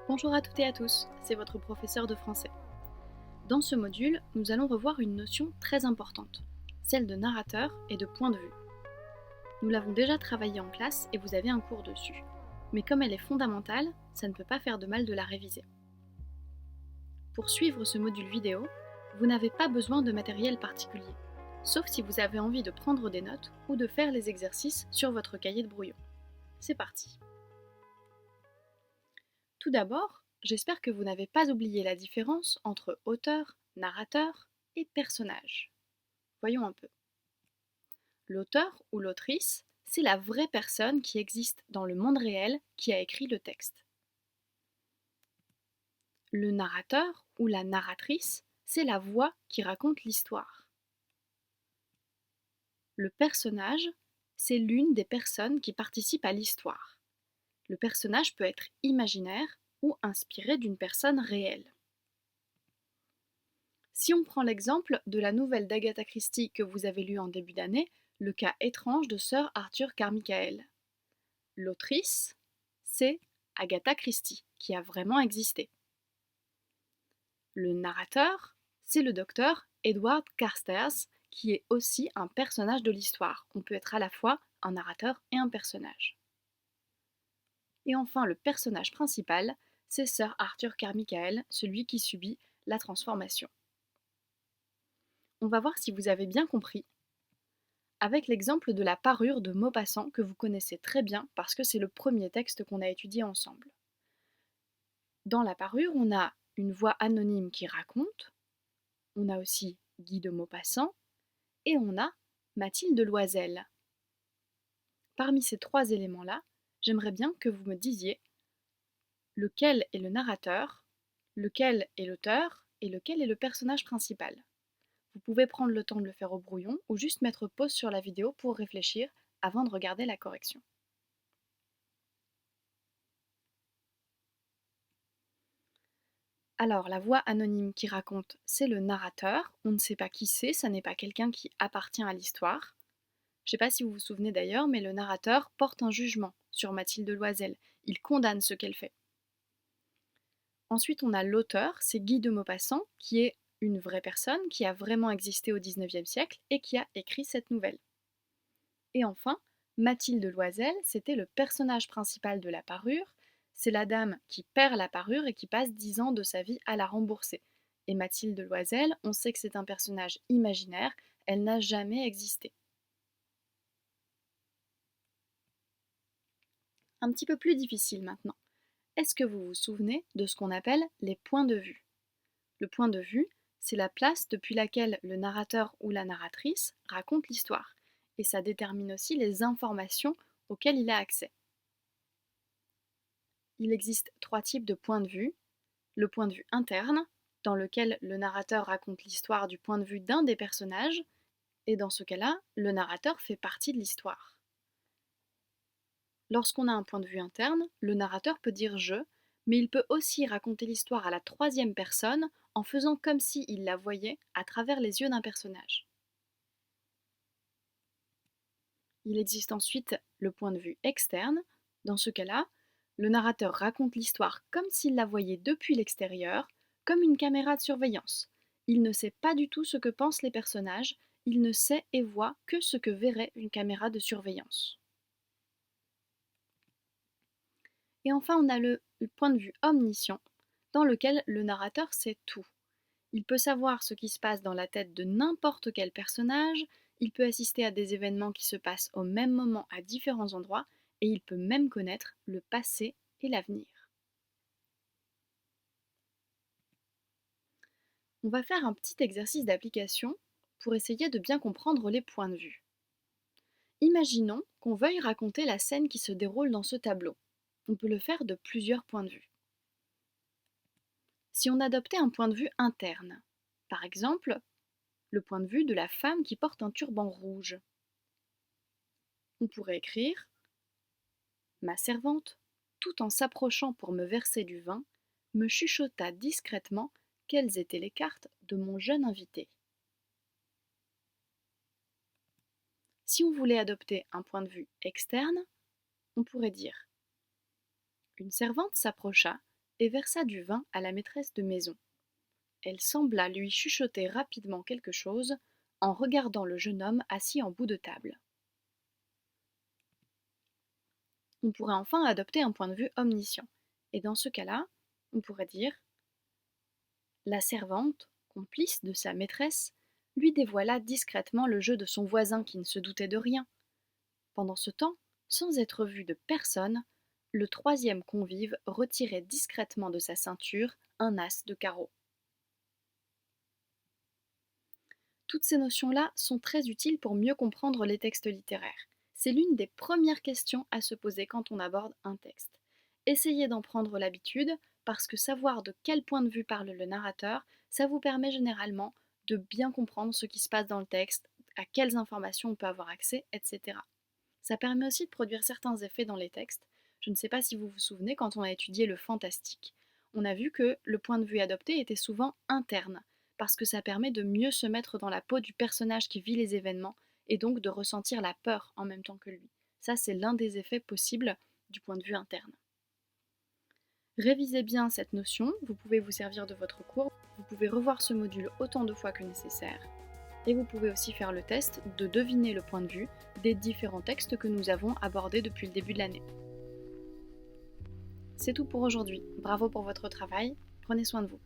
Bonjour à toutes et à tous, c'est votre professeur de français. Dans ce module, nous allons revoir une notion très importante, celle de narrateur et de point de vue. Nous l'avons déjà travaillée en classe et vous avez un cours dessus. Mais comme elle est fondamentale, ça ne peut pas faire de mal de la réviser. Pour suivre ce module vidéo, vous n'avez pas besoin de matériel particulier, sauf si vous avez envie de prendre des notes ou de faire les exercices sur votre cahier de brouillon. C'est parti! Tout d'abord, j'espère que vous n'avez pas oublié la différence entre auteur, narrateur et personnage. Voyons un peu. L'auteur ou l'autrice, c'est la vraie personne qui existe dans le monde réel qui a écrit le texte. Le narrateur ou la narratrice, c'est la voix qui raconte l'histoire. Le personnage, c'est l'une des personnes qui participent à l'histoire. Le personnage peut être imaginaire ou inspiré d'une personne réelle. Si on prend l'exemple de la nouvelle d'Agatha Christie que vous avez lue en début d'année, Le cas étrange de Sir Arthur Carmichael. L'autrice, c'est Agatha Christie, qui a vraiment existé. Le narrateur, c'est le docteur Edward Carstairs, qui est aussi un personnage de l'histoire. On peut être à la fois un narrateur et un personnage. Et enfin, le personnage principal, c'est Sir Arthur Carmichael, celui qui subit la transformation. On va voir si vous avez bien compris avec l'exemple de la parure de Maupassant que vous connaissez très bien parce que c'est le premier texte qu'on a étudié ensemble. Dans la parure, on a une voix anonyme qui raconte, on a aussi Guy de Maupassant et on a Mathilde Loisel. Parmi ces trois éléments-là, j'aimerais bien que vous me disiez lequel est le narrateur, lequel est l'auteur et lequel est le personnage principal. Vous pouvez prendre le temps de le faire au brouillon ou juste mettre pause sur la vidéo pour réfléchir avant de regarder la correction. Alors, la voix anonyme qui raconte, c'est le narrateur. On ne sait pas qui c'est, ça n'est pas quelqu'un qui appartient à l'histoire. Je ne sais pas si vous vous souvenez d'ailleurs, mais le narrateur porte un jugement sur Mathilde Loisel. Il condamne ce qu'elle fait. Ensuite, on a l'auteur, c'est Guy de Maupassant, qui est une vraie personne, qui a vraiment existé au XIXe siècle et qui a écrit cette nouvelle. Et enfin, Mathilde Loisel, c'était le personnage principal de la parure. C'est la dame qui perd la parure et qui passe 10 ans de sa vie à la rembourser. Et Mathilde Loisel, on sait que c'est un personnage imaginaire, elle n'a jamais existé. Un petit peu plus difficile maintenant. Est-ce que vous vous souvenez de ce qu'on appelle les points de vue? Le point de vue, c'est la place depuis laquelle le narrateur ou la narratrice raconte l'histoire. Et ça détermine aussi les informations auxquelles il a accès. Il existe trois types de points de vue. Le point de vue interne, dans lequel le narrateur raconte l'histoire du point de vue d'un des personnages, et dans ce cas-là, le narrateur fait partie de l'histoire. Lorsqu'on a un point de vue interne, le narrateur peut dire je, mais il peut aussi raconter l'histoire à la troisième personne en faisant comme s'il la voyait à travers les yeux d'un personnage. Il existe ensuite le point de vue externe. Dans ce cas-là, le narrateur raconte l'histoire comme s'il la voyait depuis l'extérieur, comme une caméra de surveillance. Il ne sait pas du tout ce que pensent les personnages, il ne sait et voit que ce que verrait une caméra de surveillance. Et enfin, on a le point de vue omniscient, dans lequel le narrateur sait tout. Il peut savoir ce qui se passe dans la tête de n'importe quel personnage, il peut assister à des événements qui se passent au même moment à différents endroits, et il peut même connaître le passé et l'avenir. On va faire un petit exercice d'application pour essayer de bien comprendre les points de vue. Imaginons qu'on veuille raconter la scène qui se déroule dans ce tableau. On peut le faire de plusieurs points de vue. Si on adoptait un point de vue interne, par exemple, le point de vue de la femme qui porte un turban rouge, on pourrait écrire « Ma servante, tout en s'approchant pour me verser du vin, me chuchota discrètement quelles étaient les cartes de mon jeune invité. » Si on voulait adopter un point de vue externe, on pourrait dire « Une servante s'approcha et versa du vin à la maîtresse de maison. Elle sembla lui chuchoter rapidement quelque chose en regardant le jeune homme assis en bout de table. On pourrait enfin adopter un point de vue omniscient. Et dans ce cas-là, on pourrait dire: la servante, complice de sa maîtresse, lui dévoila discrètement le jeu de son voisin qui ne se doutait de rien. Pendant ce temps, sans être vu de personne, le troisième convive retirait discrètement de sa ceinture un as de carreau. Toutes ces notions-là sont très utiles pour mieux comprendre les textes littéraires. C'est l'une des premières questions à se poser quand on aborde un texte. Essayez d'en prendre l'habitude parce que savoir de quel point de vue parle le narrateur, ça vous permet généralement de bien comprendre ce qui se passe dans le texte, à quelles informations on peut avoir accès, etc. Ça permet aussi de produire certains effets dans les textes. Je ne sais pas si vous vous souvenez, quand on a étudié le fantastique, on a vu que le point de vue adopté était souvent interne, parce que ça permet de mieux se mettre dans la peau du personnage qui vit les événements, et donc de ressentir la peur en même temps que lui. Ça, c'est l'un des effets possibles du point de vue interne. Révisez bien cette notion, vous pouvez vous servir de votre cours, vous pouvez revoir ce module autant de fois que nécessaire, et vous pouvez aussi faire le test de deviner le point de vue des différents textes que nous avons abordés depuis le début de l'année. C'est tout pour aujourd'hui. Bravo pour votre travail. Prenez soin de vous.